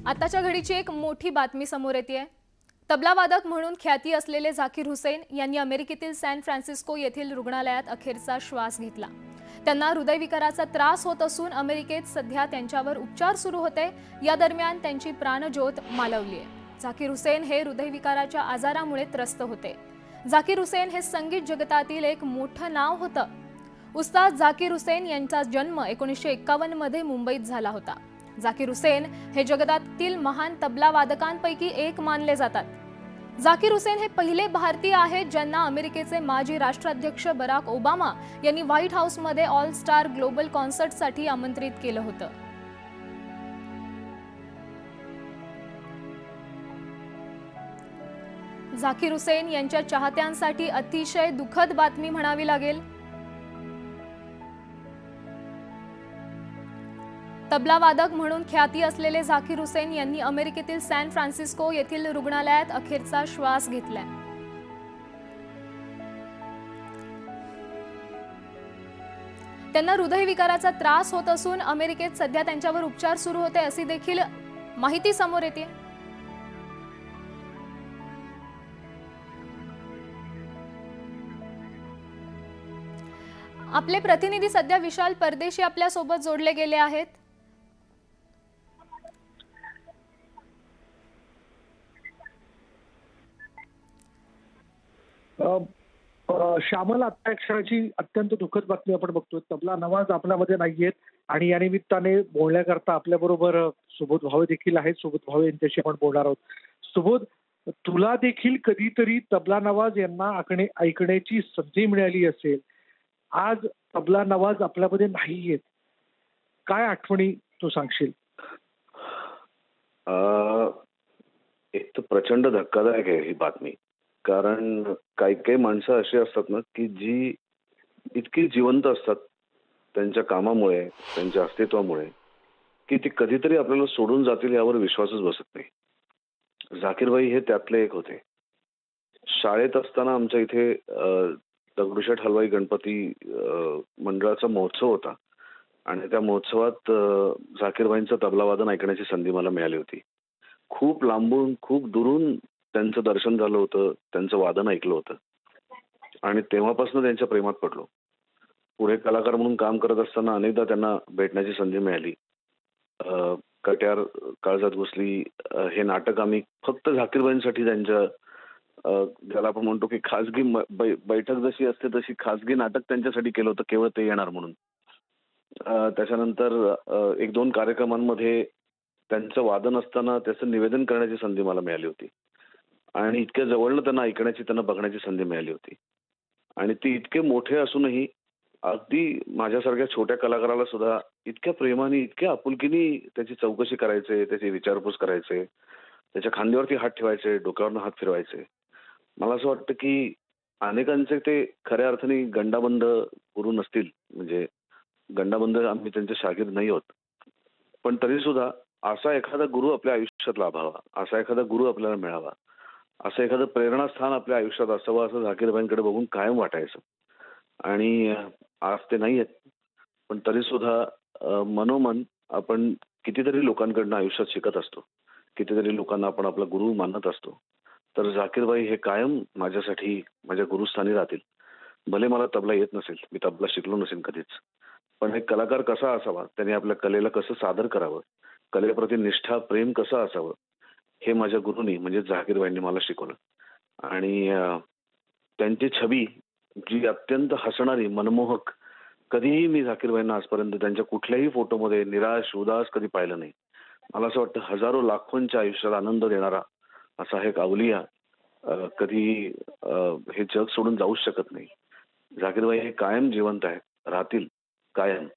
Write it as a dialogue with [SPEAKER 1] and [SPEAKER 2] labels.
[SPEAKER 1] आताच्या घडीची एक मोठी बातमी समोर येते। तबलावादक म्हणून ख्याती असलेले झाकीर हुसैन यांनी अमेरिकेतील सॅन फ्रान्सिस्को येथील रुग्णालयात अखेरचा श्वास घेतला। त्यांना हृदयविकाराचा त्रास होत असून अमेरिकेत सध्या त्यांच्यावर उपचार सुरू होते। या दरम्यान त्यांची प्राणज्योत मालवली आहे। झाकीर हुसैन हे हृदयविकाराच्या आजारामुळे त्रस्त होते। झाकीर हुसैन हे संगीत जगतातील एक मोठं नाव होतं। उस्ताद झाकीर हुसैन यांचा जन्म 1951 मध्ये मुंबईत झाला होता। झाकीर हुसैन हे जगतातील महान तबला वादकांपैकी एक मानले जातात। झाकीर हुसैन हे पहिले भारतीय आहेत ज्यांना अमेरिकेचे माजी राष्ट्राध्यक्ष बराक ओबामा यांनी व्हाईट हाऊसमध्ये ऑल स्टार ग्लोबल कॉन्सर्टसाठी आमंत्रित केलं होतं। झाकीर हुसैन यांच्या चाहत्यांसाठी अतिशय दुःखद बातमी म्हणावी लागेल। तबलावादक म्हणून ख्याती असलेले झाकीर हुसैन यांनी अमेरिकेतील सॅन फ्रान्सिस्को येथील रुग्णालयात अखेरचा श्वास घेतलाय। त्यांना हृदयविकाराचा त्रास होत असून अमेरिकेत सध्या त्यांच्यावर उपचार सुरू होते अशी देखील माहिती समोर येते। आपले प्रतिनिधी सध्या विशाल परदेशी आपल्या सोबत जोडले गेले आहेत।
[SPEAKER 2] श्यामल, आता एक क्षणाची अत्यंत दुःखद बातमी आपण बघतोय। तबला नवाज आपल्यामध्ये नाहीयेत आणि या निमित्ताने बोलण्याकरता आपल्याबरोबर सुबोध भावे देखील आहेत। सुबोध भावे यांच्याशी आपण बोलणार आहोत। सुबोध, तुला देखील कधीतरी तबला नवाज यांना ऐकण्याची संधी मिळाली असेल। आज तबला नवाज आपल्यामध्ये नाहीयेत, काय आठवणी तू सांगशील?
[SPEAKER 3] अ, एक तर प्रचंड धक्कादायक आहे ही बातमी. कारण काही काही माणसं अशी असतात ना, की जी इतकी जिवंत असतात त्यांच्या कामामुळे, त्यांच्या अस्तित्वामुळे, की ती कधीतरी आपल्याला सोडून जातील यावर विश्वासच बसत नाही. झाकीर भाई हे त्यातले एक होते. शाळेत असताना आमच्या इथे दगडूशेठ हलवाई गणपती मंडळाचा महोत्सव होता आणि त्या महोत्सवात झाकीर भाईंचं तबलावादन ऐकण्याची संधी मला मिळाली होती. खूप लांबून, खूप दुरून त्यांचं दर्शन झालं होतं, त्यांचं वादन ऐकलं होतं आणि तेव्हापासून त्यांच्या प्रेमात पडलो. पुढे कलाकार म्हणून काम करत असताना अनेकदा त्यांना भेटण्याची संधी मिळाली. कट्यार काळजात घुसली हे नाटक आम्ही फक्त झाकीरबाईंसाठी त्यांच्या ज्याला आपण म्हणतो की खासगी बैठक जशी असते तशी खासगी नाटक त्यांच्यासाठी केलं होतं, केवळ ते येणार म्हणून. त्याच्यानंतर एक दोन कार्यक्रमांमध्ये त्यांचं वादन असताना त्याचं निवेदन करण्याची संधी मला मिळाली होती आणि इतक्या जवळनं त्यांना ऐकण्याची, त्यांना बघण्याची संधी मिळाली होती आणि ते इतके मोठे असूनही अगदी माझ्यासारख्या छोट्या कलाकाराला सुद्धा इतक्या प्रेमाने, इतक्या आपुलकीने त्याची चौकशी करायचे, त्याची विचारपूस करायचे, त्याच्या खांद्यावरती हात ठेवायचे, डोक्यावरनं हात फिरवायचे. मला असं वाटतं की अनेकांचे ते खऱ्या अर्थाने गंडाबंध गुरु नसतील, म्हणजे गंडाबंध आम्ही त्यांचे शागीर नाही आहोत. पण तरी सुद्धा असा एखादा गुरु आपल्या आयुष्यात लाभावा, असा एखादा गुरु आपल्याला मिळावा, असं एखादं प्रेरणास्थान आपल्या आयुष्यात असावं असं झाकीरबाईंकडे बघून कायम वाटायचं. आणि आज ते नाही आहेत. पण तरी सुद्धा मनोमन आपण कितीतरी लोकांकडनं आयुष्यात शिकत असतो. कितीतरी लोकांना आपण आपला गुरु मानत असतो. तर झाकीरबाई हे कायम माझ्यासाठी माझ्या गुरुस्थानी राहतील. भले मला तबला येत नसेल, मी तबला शिकलो नसेल कधीच. पण एक कलाकार कसा असावा, त्याने आपल्या कलेला कसं सादर करावं, कलेप्रती निष्ठा, प्रेम कसं असावं, हे माझ्या गुरूंनी म्हणजे झाकीरबाईंनी मला शिकवलं. आणि त्यांची छबी जी अत्यंत हसणारी, मनमोहक, कधीही मी झाकीरबाईंना आजपर्यंत त्यांच्या कुठल्याही फोटोमध्ये निराश, उदास कधी पाहिलं नाही. मला असं वाटतं हजारो लाखोंच्या आयुष्याला आनंद देणारा असा एक अवलिया कधी हे जग सोडून जाऊच शकत नाही. झाकीरबाई हे कायम जिवंत आहेत, राहतील कायम.